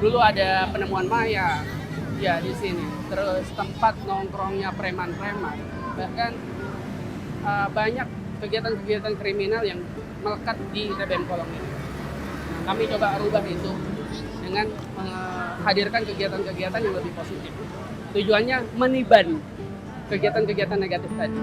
Dulu ada penemuan mayat, ya di sini. Terus tempat nongkrongnya preman-preman. Bahkan banyak kegiatan-kegiatan kriminal yang melekat di TBM Kolong ini. Nah, kami coba rubah itu dengan menghadirkan kegiatan-kegiatan yang lebih positif. Tujuannya meniban kegiatan-kegiatan negatif tadi.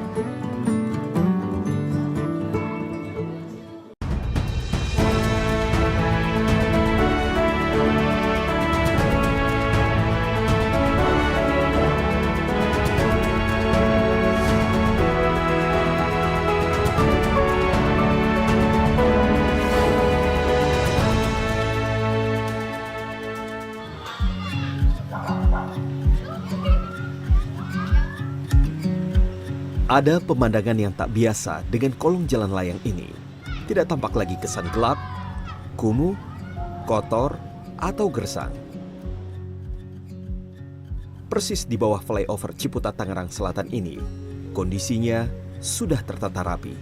Ada pemandangan yang tak biasa dengan kolong jalan layang ini. Tidak tampak lagi kesan gelap, kumuh, kotor, atau gersang. Persis di bawah flyover Ciputat Tangerang Selatan ini, kondisinya sudah tertata rapi.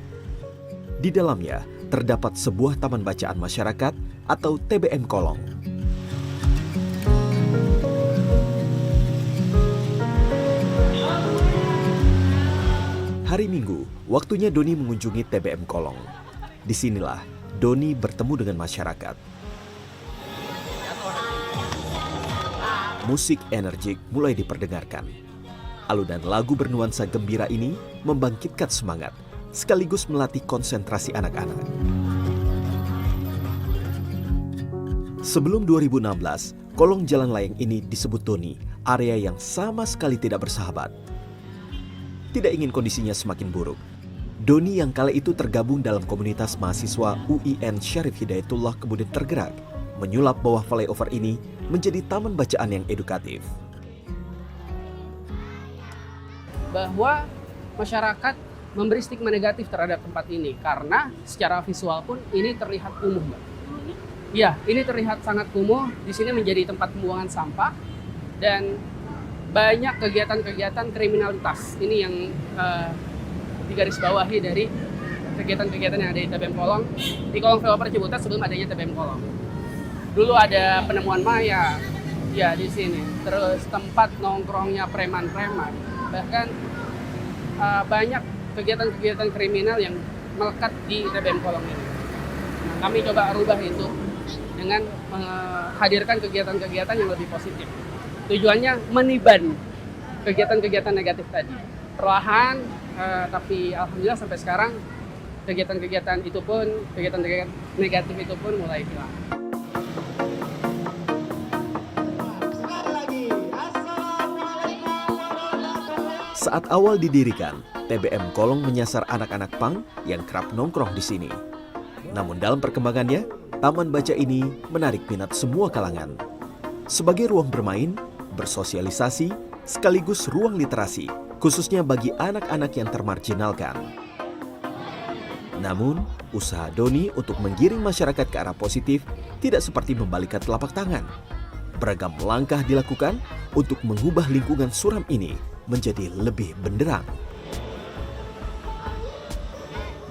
Di dalamnya terdapat sebuah taman bacaan masyarakat atau TBM Kolong. Hari Minggu, waktunya Doni mengunjungi TBM Kolong. Disinilah Doni bertemu dengan masyarakat. Musik energik mulai diperdengarkan. Alunan lagu bernuansa gembira ini membangkitkan semangat, sekaligus melatih konsentrasi anak-anak. Sebelum 2016, kolong jalan layang ini disebut Doni, area yang sama sekali tidak bersahabat. Tidak ingin kondisinya semakin buruk, Doni yang kala itu tergabung dalam komunitas mahasiswa UIN Syarif Hidayatullah kemudian tergerak menyulap bawah flyover ini menjadi taman bacaan yang edukatif. Bahwa masyarakat memberi stigma negatif terhadap tempat ini karena secara visual pun ini terlihat kumuh, Mbak. Ya, ini terlihat sangat kumuh. Di sini menjadi tempat pembuangan sampah dan banyak kegiatan-kegiatan kriminalitas. Ini yang digarisbawahi dari kegiatan-kegiatan yang ada di TBM Kolong. Di kolong flyover Ciputat sebelum adanya TBM Kolong. Dulu ada penemuan mayat, ya di sini. Terus tempat nongkrongnya preman-preman. Bahkan banyak kegiatan-kegiatan kriminal yang melekat di TBM Kolong ini. Nah, kami coba rubah itu dengan menghadirkan kegiatan-kegiatan yang lebih positif. Tujuannya meniban kegiatan-kegiatan negatif tadi. Perlahan, tapi alhamdulillah sampai sekarang kegiatan-kegiatan negatif itu pun mulai hilang. Saat awal didirikan, TBM Kolong menyasar anak-anak pang yang kerap nongkrong di sini. Namun dalam perkembangannya, taman baca ini menarik minat semua kalangan. Sebagai ruang bermain, bersosialisasi, sekaligus ruang literasi, khususnya bagi anak-anak yang termarginalkan. Namun, usaha Doni untuk menggiring masyarakat ke arah positif tidak seperti membalikan telapak tangan. Beragam langkah dilakukan untuk mengubah lingkungan suram ini menjadi lebih benderang.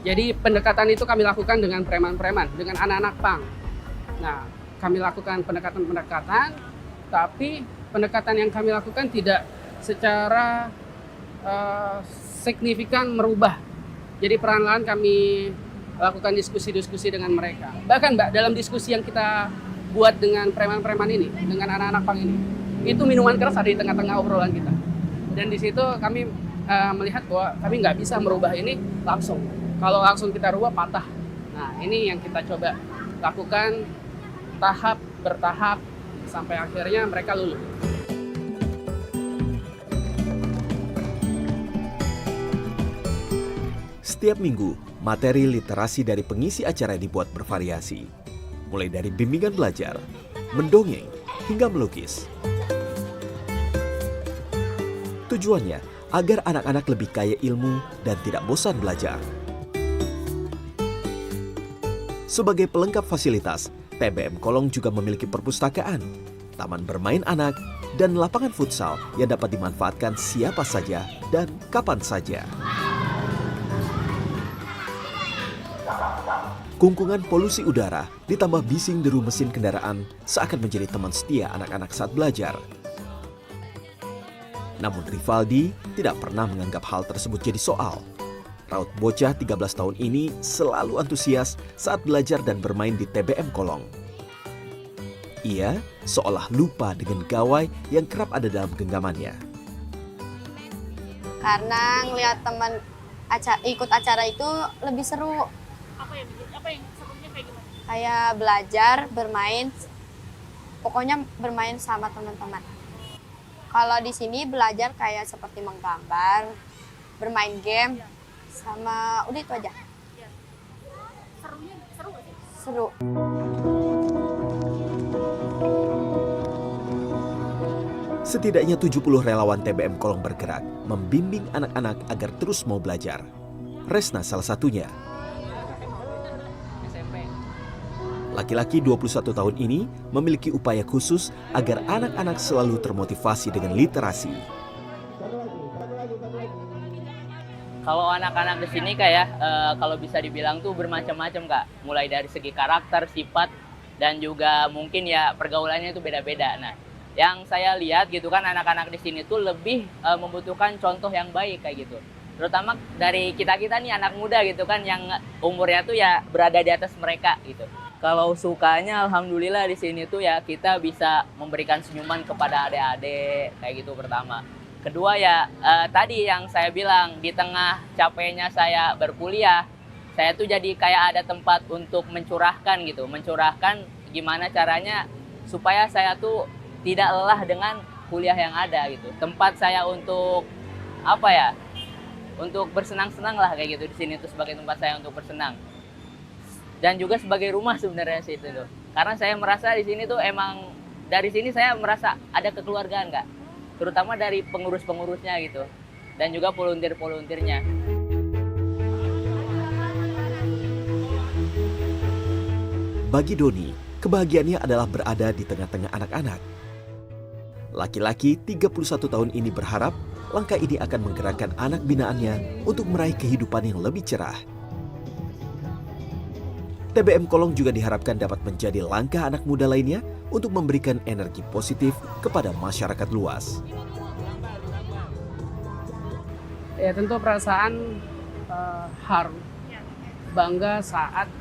Jadi pendekatan itu kami lakukan dengan preman-preman, dengan anak-anak pang. Nah, kami lakukan pendekatan-pendekatan, tapi pendekatan yang kami lakukan tidak secara signifikan merubah. Jadi perlahan-lahan kami lakukan diskusi-diskusi dengan mereka. Bahkan Mbak, dalam diskusi yang kita buat dengan preman-preman ini, dengan anak-anak pang ini, itu minuman keras ada di tengah-tengah obrolan kita. Dan di situ kami melihat bahwa kami nggak bisa merubah ini langsung. Kalau langsung kita rubah patah. Nah, ini yang kita coba lakukan tahap bertahap sampai akhirnya mereka luluh. Setiap minggu, materi literasi dari pengisi acara dibuat bervariasi. Mulai dari bimbingan belajar, mendongeng, hingga melukis. Tujuannya agar anak-anak lebih kaya ilmu dan tidak bosan belajar. Sebagai pelengkap fasilitas, TBM Kolong juga memiliki perpustakaan, taman bermain anak, dan lapangan futsal yang dapat dimanfaatkan siapa saja dan kapan saja. Kungkungan polusi udara ditambah bising deru mesin kendaraan seakan menjadi teman setia anak-anak saat belajar. Namun Rivaldi tidak pernah menganggap hal tersebut jadi soal. Raut bocah 13 tahun ini selalu antusias saat belajar dan bermain di TBM Kolong. Ia seolah lupa dengan gawai yang kerap ada dalam genggamannya. Karena ngelihat teman ikut acara itu lebih seru. Apa yang serunya kayak gimana? Kayak belajar, bermain, pokoknya bermain sama teman-teman. Kalau di sini belajar kayak seperti menggambar, bermain game, sama udah itu aja. Serunya seru gak sih? Seru. Setidaknya 70 relawan TBM Kolong bergerak, membimbing anak-anak agar terus mau belajar. Resna salah satunya. Laki-laki 21 tahun ini memiliki upaya khusus agar anak-anak selalu termotivasi dengan literasi. Kalau anak-anak di sini kalau bisa dibilang tuh bermacam-macam Kak. Mulai dari segi karakter, sifat, dan juga mungkin ya pergaulannya itu beda-beda. Nah, yang saya lihat gitu kan anak-anak di sini tuh lebih membutuhkan contoh yang baik kayak gitu. Terutama dari kita-kita nih anak muda gitu kan yang umurnya tuh ya berada di atas mereka gitu. Kalau sukanya alhamdulillah di sini tuh ya kita bisa memberikan senyuman kepada adik-adik kayak gitu pertama. Kedua ya tadi yang saya bilang di tengah capeknya saya berkuliah, saya tuh jadi kayak ada tempat untuk mencurahkan gitu. Mencurahkan gimana caranya supaya saya tuh tidak lelah dengan kuliah yang ada gitu. Tempat saya untuk apa ya? Untuk bersenang-senang lah kayak gitu di sini tuh sebagai tempat saya untuk bersenang. Dan juga sebagai rumah sebenarnya sih itu tuh. Karena saya merasa di sini tuh emang dari sini saya merasa ada kekeluargaan Kak. Terutama dari pengurus-pengurusnya gitu. Dan juga volunteer-volunteernya. Bagi Doni, kebahagiaannya adalah berada di tengah-tengah anak-anak. Laki-laki 31 tahun ini berharap langkah ini akan menggerakkan anak binaannya untuk meraih kehidupan yang lebih cerah. TBM Kolong juga diharapkan dapat menjadi langkah anak muda lainnya untuk memberikan energi positif kepada masyarakat luas. Ya tentu perasaan haru, bangga saat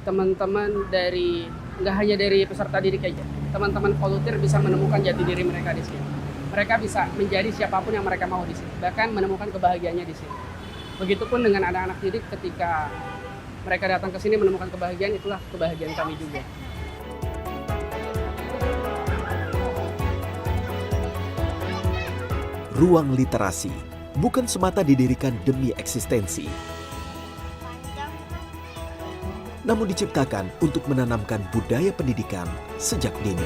teman-teman dari nggak hanya dari peserta didik aja, teman-teman volunteer bisa menemukan jati diri mereka di sini. Mereka bisa menjadi siapapun yang mereka mau di sini, bahkan menemukan kebahagiaannya di sini. Begitupun dengan anak-anak didik ketika mereka datang ke sini menemukan kebahagiaan, itulah kebahagiaan kami juga. Ruang literasi bukan semata didirikan demi eksistensi, namun diciptakan untuk menanamkan budaya pendidikan sejak dini.